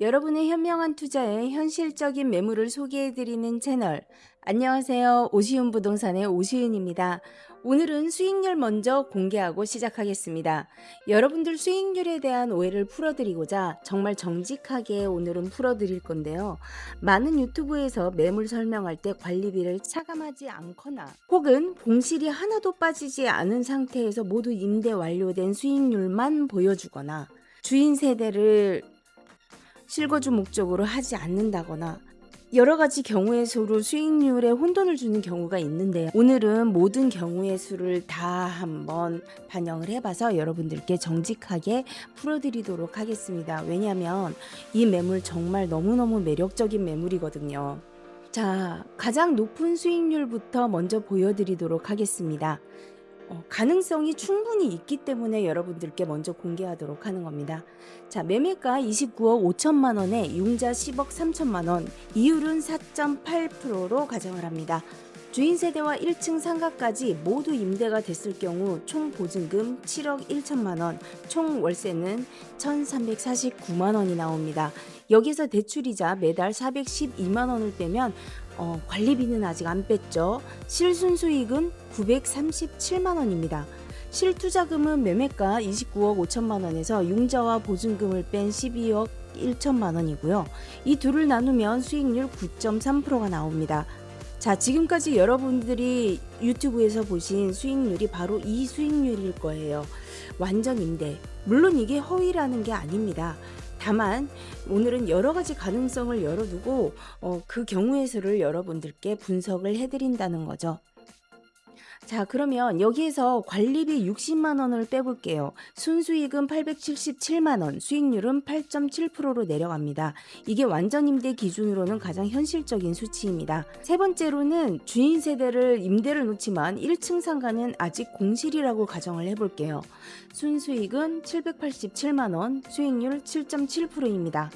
여러분의 현명한 투자에 현실적인 매물을 소개해드리는 채널. 안녕하세요. 오시훈 부동산의 오시훈입니다. 오늘은 수익률 먼저 공개하고 시작하겠습니다. 여러분들 수익률에 대한 오해를 풀어드리고자 정말 정직하게 오늘은 풀어드릴 건데요. 많은 유튜브에서 매물 설명할 때 관리비를 차감하지 않거나 혹은 봉실이 하나도 빠지지 않은 상태에서 모두 임대 완료된 수익률만 보여주거나 주인 세대를 실거주 목적으로 하지 않는다거나 여러 가지 경우의 수로 수익률에 혼돈을 주는 경우가 있는데요. 오늘은 모든 경우의 수를 다 한번 반영을 해봐서 여러분들께 정직하게 풀어드리도록 하겠습니다. 왜냐하면 이 매물 정말 너무너무 매력적인 매물이거든요. 자, 가장 높은 수익률부터 먼저 보여드리도록 하겠습니다. 가능성이 충분히 있기 때문에 여러분들께 먼저 공개하도록 하는 겁니다. 자, 매매가 29억 5천만 원에 융자 10억 3천만 원, 이율은 4.8%로 가정을 합니다. 주인 세대와 1층 상가까지 모두 임대가 됐을 경우 총 보증금 7억 1천만 원, 총 월세는 1,349만 원이 나옵니다. 여기서 대출이자 매달 412만 원을 빼면 관리비는 아직 안 뺐죠. 실순수익은 937만 원입니다. 실투자금은 매매가 29억 5천만 원에서 융자와 보증금을 뺀 12억 1천만 원이고요. 이 둘을 나누면 수익률 9.3%가 나옵니다. 자, 지금까지 여러분들이 유튜브에서 보신 수익률이 바로 이 수익률일 거예요. 완전 임대. 물론 이게 허위라는 게 아닙니다. 다만 오늘은 여러 가지 가능성을 열어두고 그 경우의 수를 여러분들께 분석을 해드린다는 거죠. 자, 그러면 여기에서 관리비 60만 원을 빼볼게요. 순수익은 877만 원, 수익률은 8.7%로 내려갑니다. 이게 완전 임대 기준으로는 가장 현실적인 수치입니다. 세 번째로는 주인 세대를 임대를 놓지만 1층 상가는 아직 공실이라고 가정을 해볼게요. 순수익은 787만 원, 수익률 7.7%입니다.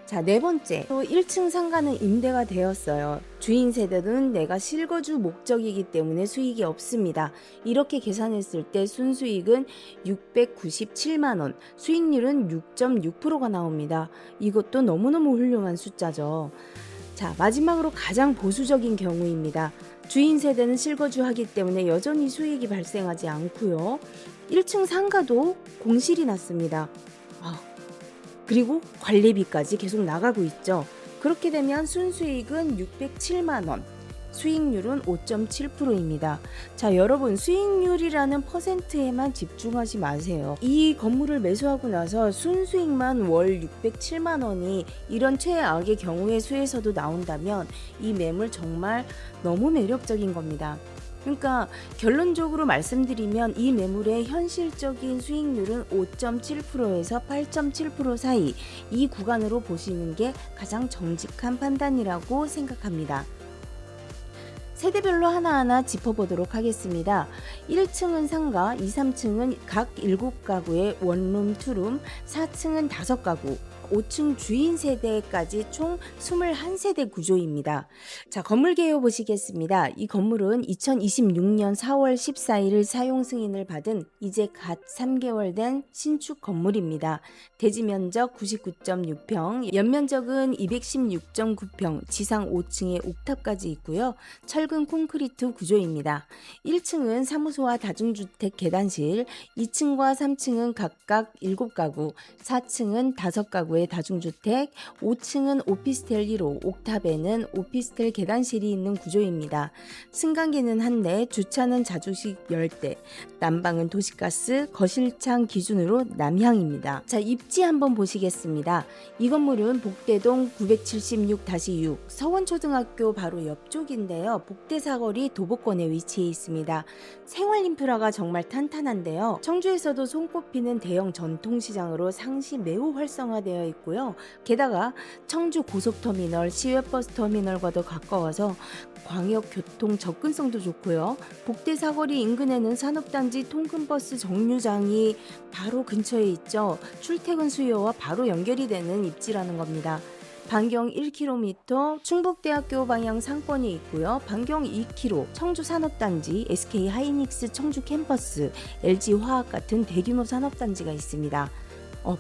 자, 네 번째, 또 1층 상가는 임대가 되었어요. 주인 세대는 내가 실거주 목적이기 때문에 수익이 없습니다. 이렇게 계산했을 때 순수익은 697만 원, 수익률은 6.6%가 나옵니다. 이것도 너무너무 훌륭한 숫자죠. 자, 마지막으로 가장 보수적인 경우입니다. 주인 세대는 실거주하기 때문에 여전히 수익이 발생하지 않고요. 1층 상가도 공실이 났습니다. 그리고 관리비까지 계속 나가고 있죠. 그렇게 되면 순수익은 607만 원, 수익률은 5.7%입니다. 자, 여러분, 수익률이라는 퍼센트에만 집중하지 마세요. 이 건물을 매수하고 나서 순수익만 월 607만 원이 이런 최악의 경우의 수에서도 나온다면 이 매물 정말 너무 매력적인 겁니다. 그러니까 결론적으로 말씀드리면 이 매물의 현실적인 수익률은 5.7%에서 8.7% 사이, 이 구간으로 보시는 게 가장 정직한 판단이라고 생각합니다. 세대별로 하나하나 짚어보도록 하겠습니다. 1층은 상가, 2, 3층은 각 7가구의 원룸, 투룸, 4층은 5가구, 5층 주인 세대까지 총 21세대 구조입니다. 자, 건물 개요 보시겠습니다. 이 건물은 2026년 4월 14일 사용 승인을 받은 이제 갓 3개월 된 신축 건물입니다. 대지 면적 99.6평, 연면적은 216.9평, 지상 5층에 옥탑까지 있고요. 철근 콘크리트 구조입니다. 1층은 사무소와 다중주택 계단실, 2층과 3층은 각각 7가구, 4층은 5가구의 다중주택, 5층은 오피스텔 1호, 옥탑에는 오피스텔 계단실이 있는 구조입니다. 승강기는 1대, 주차는 자주식 10대, 난방은 도시가스, 거실창 기준으로 남향입니다. 자, 입지 한번 보시겠습니다. 이 건물은 복대동 976-6 서원초등학교 바로 옆쪽인데요. 복대 사거리 도보권에 위치해 있습니다. 생활 인프라가 정말 탄탄한데요. 청주에서도 손꼽히는 대형 전통시장으로 상시 매우 활성화되어 있고요. 게다가 청주 고속터미널, 시외버스터미널과도 가까워서 광역교통 접근성도 좋고요. 복대 사거리 인근에는 산업단지 통근버스 정류장이 바로 근처에 있죠. 출퇴근 수요와 바로 연결이 되는 입지라는 겁니다. 반경 1km 충북대학교 방향 상권이 있고요. 반경 2km 청주 산업단지, SK 하이닉스 청주 캠퍼스, LG 화학 같은 대규모 산업단지가 있습니다.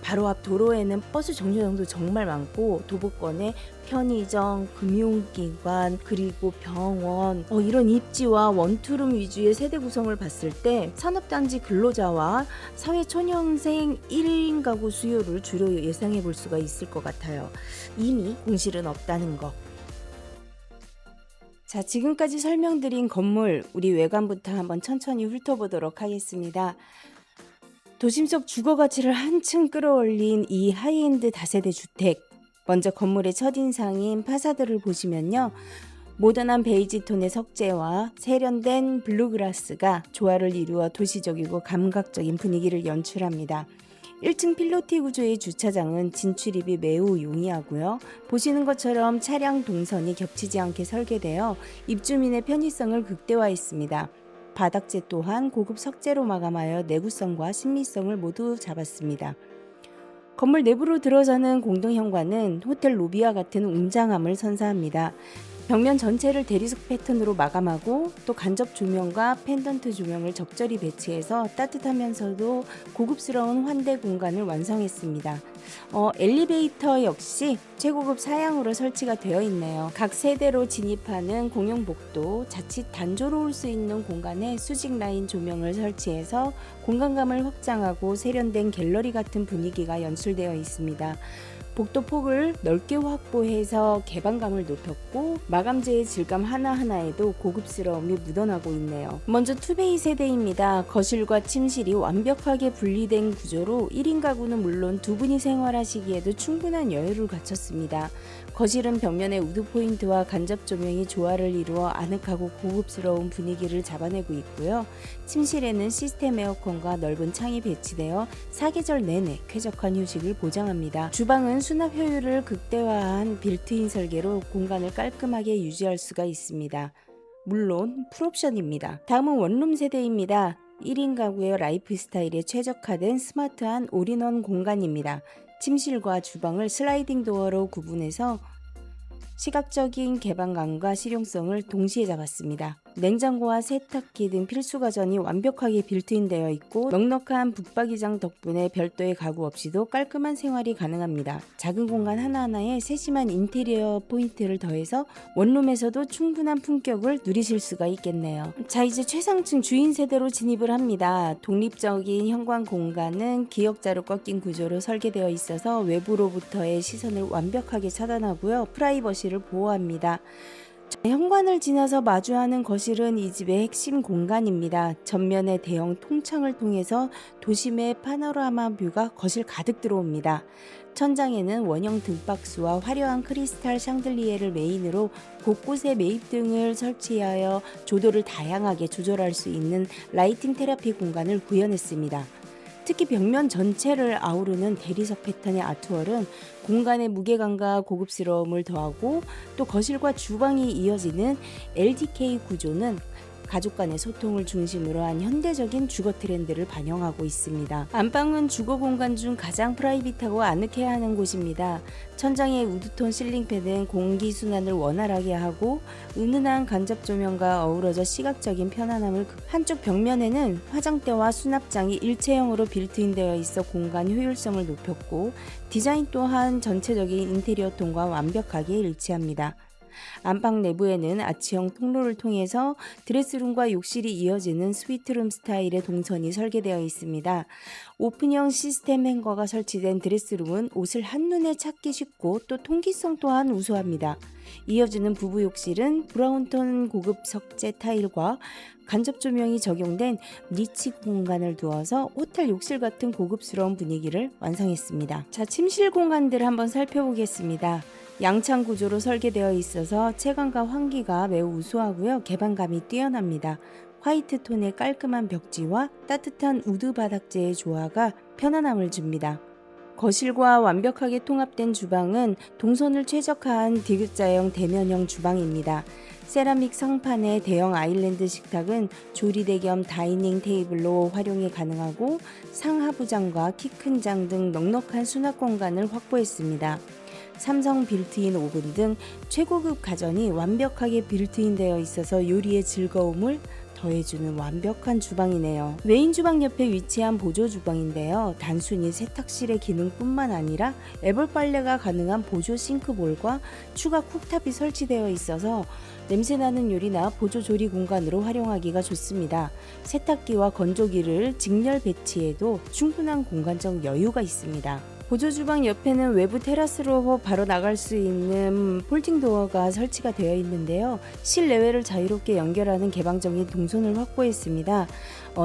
바로 앞 도로에는 버스 정류장도 정말 많고 도보권에 편의점, 금융기관, 그리고 병원 이런 입지와 원투룸 위주의 세대 구성을 봤을 때 산업단지 근로자와 사회초년생 1인 가구 수요를 주로 예상해 볼 수가 있을 것 같아요. 이미 공실은 없다는 거. 자, 지금까지 설명드린 건물, 우리 외관부터 한번 천천히 훑어보도록 하겠습니다. 도심 속 주거 가치를 한층 끌어올린 이 하이엔드 다세대 주택. 먼저 건물의 첫인상인 파사드를 보시면요. 모던한 베이지 톤의 석재와 세련된 블루그라스가 조화를 이루어 도시적이고 감각적인 분위기를 연출합니다. 1층 필로티 구조의 주차장은 진출입이 매우 용이하고요. 보시는 것처럼 차량 동선이 겹치지 않게 설계되어 입주민의 편의성을 극대화했습니다. 바닥재 또한 고급 석재로 마감하여 내구성과 신미성을 모두 잡았습니다. 건물 내부로 들어서는 공동 현관은 호텔 로비와 같은 웅장함을 선사합니다. 벽면 전체를 대리석 패턴으로 마감하고 또 간접 조명과 펜던트 조명을 적절히 배치해서 따뜻하면서도 고급스러운 환대 공간을 완성했습니다. 엘리베이터 역시 최고급 사양으로 설치가 되어 있네요. 각 세대로 진입하는 공용 복도, 자칫 단조로울 수 있는 공간에 수직 라인 조명을 설치해서 공간감을 확장하고 세련된 갤러리 같은 분위기가 연출되어 있습니다. 복도 폭을 넓게 확보해서 개방감을 높였고 마감재의 질감 하나하나에도 고급스러움이 묻어나고 있네요. 먼저 투베이 세대입니다. 거실과 침실이 완벽하게 분리된 구조로 1인 가구는 물론 두 분이 생활하시기에도 충분한 여유를 갖췄습니다. 거실은 벽면에 우드 포인트와 간접 조명이 조화를 이루어 아늑하고 고급스러운 분위기를 잡아내고 있고요. 침실에는 시스템 에어컨과 넓은 창이 배치되어 사계절 내내 쾌적한 휴식을 보장합니다. 주방은 수납 효율을 극대화한 빌트인 설계로 공간을 깔끔하게 유지할 수가 있습니다. 물론 풀옵션입니다. 다음은 원룸 세대입니다. 1인 가구의 라이프 스타일에 최적화된 스마트한 올인원 공간입니다. 침실과 주방을 슬라이딩 도어로 구분해서 시각적인 개방감과 실용성을 동시에 잡았습니다. 냉장고와 세탁기 등 필수 가전이 완벽하게 빌트인 되어 있고 넉넉한 붙박이장 덕분에 별도의 가구 없이도 깔끔한 생활이 가능합니다. 작은 공간 하나하나에 세심한 인테리어 포인트를 더해서 원룸에서도 충분한 품격을 누리실 수가 있겠네요. 자, 이제 최상층 주인 세대로 진입을 합니다. 독립적인 현관 공간은 기역자로 꺾인 구조로 설계되어 있어서 외부로부터의 시선을 완벽하게 차단하고요. 프라이버시를 보호합니다. 현관을 지나서 마주하는 거실은 이 집의 핵심 공간입니다. 전면의 대형 통창을 통해서 도심의 파노라마 뷰가 거실 가득 들어옵니다. 천장에는 원형 등박스와 화려한 크리스탈 샹들리에를 메인으로 곳곳에 매입등을 설치하여 조도를 다양하게 조절할 수 있는 라이팅 테라피 공간을 구현했습니다. 특히 벽면 전체를 아우르는 대리석 패턴의 아트월은 공간의 무게감과 고급스러움을 더하고 또 거실과 주방이 이어지는 LDK 구조는 가족 간의 소통을 중심으로 한 현대적인 주거 트렌드를 반영하고 있습니다. 안방은 주거 공간 중 가장 프라이빗하고 아늑해야 하는 곳입니다. 천장의 우드톤 실링팬은 공기순환을 원활하게 하고 은은한 간접 조명과 어우러져 시각적인 편안함을 한쪽 벽면에는 화장대와 수납장이 일체형으로 빌트인 되어 있어 공간 효율성을 높였고 디자인 또한 전체적인 인테리어 톤과 완벽하게 일치합니다. 안방 내부에는 아치형 통로를 통해서 드레스룸과 욕실이 이어지는 스위트룸 스타일의 동선이 설계되어 있습니다. 오픈형 시스템 행거가 설치된 드레스룸은 옷을 한눈에 찾기 쉽고 또 통기성 또한 우수합니다. 이어지는 부부 욕실은 브라운톤 고급 석재 타일과 간접 조명이 적용된 니치 공간을 두어서 호텔 욕실 같은 고급스러운 분위기를 완성했습니다. 자, 침실 공간들 한번 살펴보겠습니다. 양창 구조로 설계되어 있어서 채광과 환기가 매우 우수하고요. 개방감이 뛰어납니다. 화이트 톤의 깔끔한 벽지와 따뜻한 우드 바닥재의 조화가 편안함을 줍니다. 거실과 완벽하게 통합된 주방은 동선을 최적화한 디귿자형 대면형 주방입니다. 세라믹 성판의 대형 아일랜드 식탁은 조리대 겸 다이닝 테이블로 활용이 가능하고 상하부장과 키 큰 장 등 넉넉한 수납 공간을 확보했습니다. 삼성 빌트인 오븐 등 최고급 가전이 완벽하게 빌트인 되어 있어서 요리의 즐거움을 더해주는 완벽한 주방이네요. 메인 주방 옆에 위치한 보조 주방인데요. 단순히 세탁실의 기능뿐만 아니라 애벌 빨래가 가능한 보조 싱크볼과 추가 쿡탑이 설치되어 있어서 냄새나는 요리나 보조 조리 공간으로 활용하기가 좋습니다. 세탁기와 건조기를 직렬 배치해도 충분한 공간적 여유가 있습니다. 보조 주방 옆에는 외부 테라스로 바로 나갈 수 있는 폴딩 도어가 설치가 되어 있는데요. 실내외를 자유롭게 연결하는 개방적인 동선을 확보했습니다.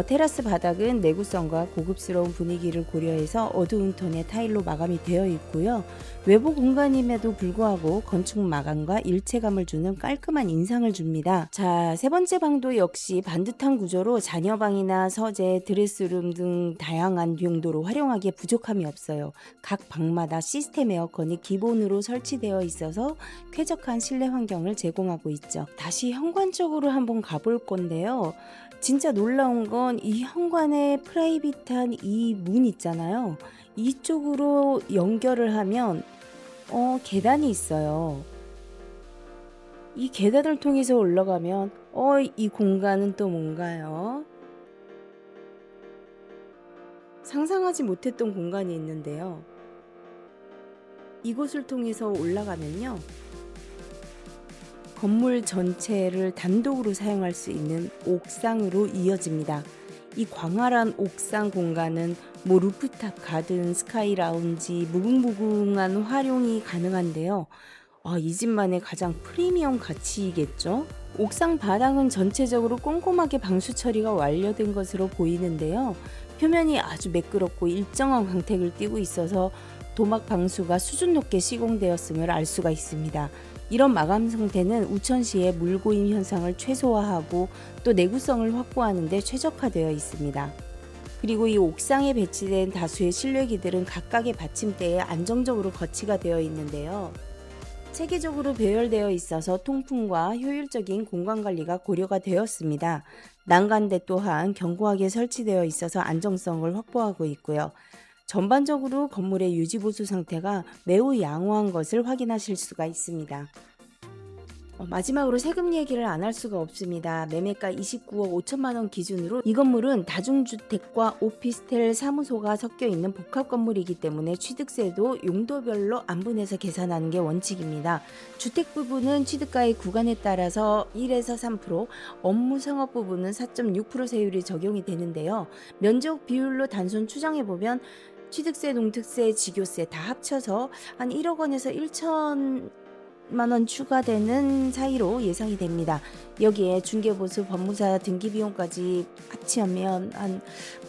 테라스 바닥은 내구성과 고급스러운 분위기를 고려해서 어두운 톤의 타일로 마감이 되어 있고요. 외부 공간임에도 불구하고 건축 마감과 일체감을 주는 깔끔한 인상을 줍니다. 자, 세 번째 방도 역시 반듯한 구조로 자녀방이나 서재, 드레스룸 등 다양한 용도로 활용하기에 부족함이 없어요. 각 방마다 시스템 에어컨이 기본으로 설치되어 있어서 쾌적한 실내 환경을 제공하고 있죠. 다시 현관 쪽으로 한번 가볼 건데요. 진짜 놀라운 건 이 현관에 프라이빗한 이 문 있잖아요. 이쪽으로 연결을 하면 계단이 있어요. 이 계단을 통해서 올라가면 이 공간은 또 뭔가요? 상상하지 못했던 공간이 있는데요. 이곳을 통해서 올라가면요. 건물 전체를 단독으로 사용할 수 있는 옥상으로 이어집니다. 이 광활한 옥상 공간은 루프탑 가든, 스카이 라운지, 무궁무궁한 활용이 가능한데요. 이 집만의 가장 프리미엄 가치이겠죠? 옥상 바닥은 전체적으로 꼼꼼하게 방수 처리가 완료된 것으로 보이는데요. 표면이 아주 매끄럽고 일정한 광택을 띠고 있어서 도막 방수가 수준 높게 시공되었음을 알 수가 있습니다. 이런 마감 상태는 우천시의 물고임 현상을 최소화하고 또 내구성을 확보하는 데 최적화되어 있습니다. 그리고 이 옥상에 배치된 다수의 실외기들은 각각의 받침대에 안정적으로 거치가 되어 있는데요. 체계적으로 배열되어 있어서 통풍과 효율적인 공간관리가 고려가 되었습니다. 난간대 또한 견고하게 설치되어 있어서 안정성을 확보하고 있고요. 전반적으로 건물의 유지보수 상태가 매우 양호한 것을 확인하실 수가 있습니다. 마지막으로 세금 얘기를 안 할 수가 없습니다. 매매가 29억 5천만 원 기준으로 이 건물은 다중주택과 오피스텔 사무소가 섞여 있는 복합 건물이기 때문에 취득세도 용도별로 안분해서 계산하는 게 원칙입니다. 주택 부분은 취득가의 구간에 따라서 1에서 3%, 업무 상업 부분은 4.6% 세율이 적용이 되는데요. 면적 비율로 단순 추정해보면 취득세, 농특세, 지교세 다 합쳐서 한 1억 원에서 1천만 원 추가되는 사이로 예상이 됩니다. 여기에 중개보수, 법무사 등기비용까지 합치면 한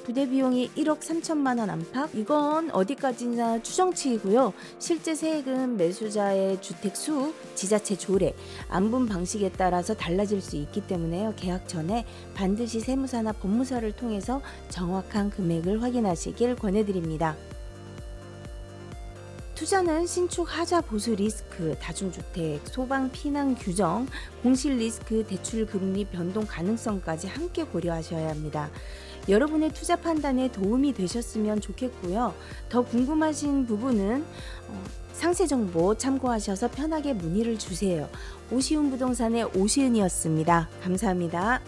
부대 비용이 1억 3천만 원 안팎? 이건 어디까지나 추정치이고요. 실제 세액은 매수자의 주택 수, 지자체 조례, 안분 방식에 따라서 달라질 수 있기 때문에요. 계약 전에 반드시 세무사나 법무사를 통해서 정확한 금액을 확인하시길 권해드립니다. 투자는 신축 하자 보수 리스크, 다중주택, 소방 피난 규정, 공실 리스크, 대출 금리 변동 가능성까지 함께 고려하셔야 합니다. 여러분의 투자 판단에 도움이 되셨으면 좋겠고요. 더 궁금하신 부분은 상세 정보 참고하셔서 편하게 문의를 주세요. 오시훈 부동산의 오시은이었습니다. 감사합니다.